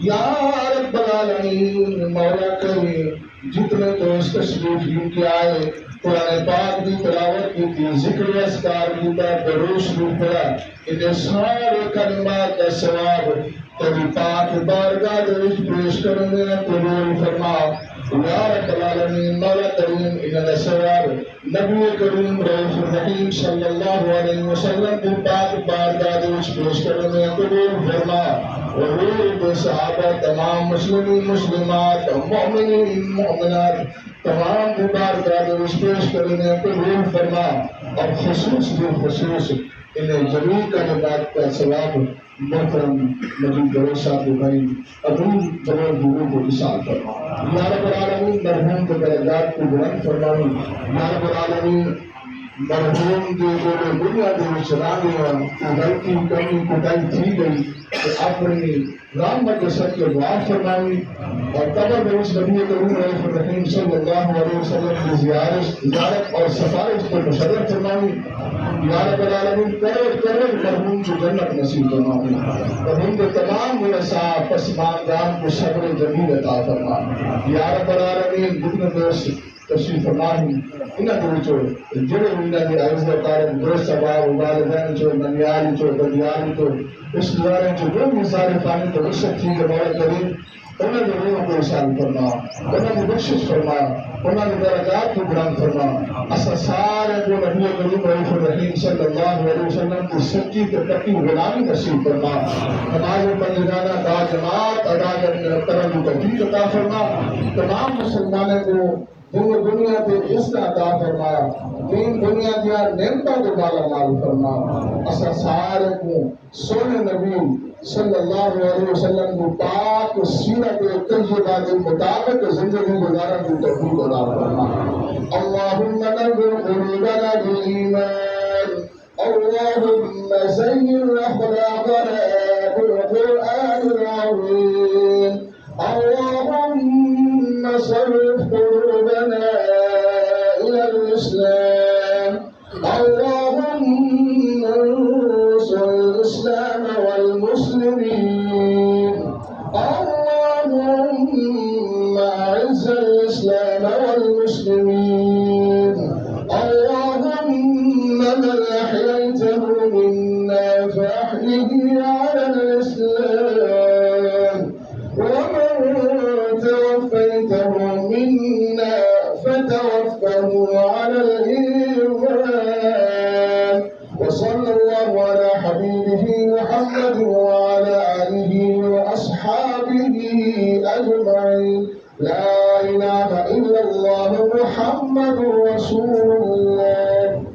یا رب العالمین مولا کریم جتنے دوست تشریف لے کے آئے قرآن پاک کی تلاوت کی تھی ذکر اذکار کی درود شریف پڑھا انہیں سارے کلمات کا ثواب تیری پاک بارگاہ میں پیش کرنے قبول فرما یا رب العالمین مولا کریم انہیں ثواب نبی کریم رؤوف الرحیم صلی اللہ علیہ وسلم کی پاک بارگاہ میں پیش کرنے قبول فرما اور صحابہ تمام مسلمین مسلمات مومنین مومنات تمام بارگاہ میں پیش کرنے قبول فرما اور خصوص بالخصوص انہیں جمیع کلمات کا ثواب محترم نبی درویش صاحب کے بھائی ابو جلال گرو کو اصال فرما یا رب العالمین مرحوم کے درجات کو بلند فرمائی یا رب العالمین مرحوم کے دنیا کے وچرانے غلطی کمی کوتاہی تھی گئی تو اپنی رحمت کے سب کے دعا فرمائی اور قبر میں اس نبی کریم رؤوف الرحیم صلی اللہ علیہ وسلم کی زیارت اور سفارش کو مشرف فرمائی یا رب العالمین کروڑ مرحوم کو جنت نصیب فرمائی مرحوم کے تمام ورثاء پسماندگان کو صبر جمیل عطا فرما یا رب العالمین جتنے دوست تشریف فرمائی انہیں دوچو جڑے انہیں دی عزت کارم درست سباب والدین چو ننیالی چو بدیالی چو اس دوارے جو جو مثال فانی تو اس سب چیز مولا کریم انہیں دی روح کو اشان فرما انہیں دی بخشش فرما انہیں دی درجات کو بلند فرما اصلا سارے جو نبی کریم رؤوف الرحیم صلی اللہ علیہ وسلم کی سچی کے پکی غلامی نصیب فرما ہمارے بندگانہ دا جماعت ادا کرنے کرنے کو توفیق عطا فرما تمام مسلمانوں کو دنیا کے حصہ عطا فرمایا دین دنیا دیا نعمتوں کو مالا مال فرما اصلا سارے کو سونے نبی صلی اللہ علیہ وسلم کو پاک سیرت طیبہ کے مطابق زندگی گزارن کی توفیق عطا فرما اللہم نور قلوبنا بالایمان اللہم زین اخلاقنا بالقرآن العظیم اللہم صرف قلوبنا إلى الإسلام اللهم انصر الإسلام والمسلمين اللهم أعز الإسلام والمسلمين اللهم من أحييته منا فأحيه على الإسلام ومن توفيته منا فتوفه على الإيمان وصلى الله على حبيبه محمد وعلى آله وأصحابه أجمعين لا إله إلا الله محمد رسول الله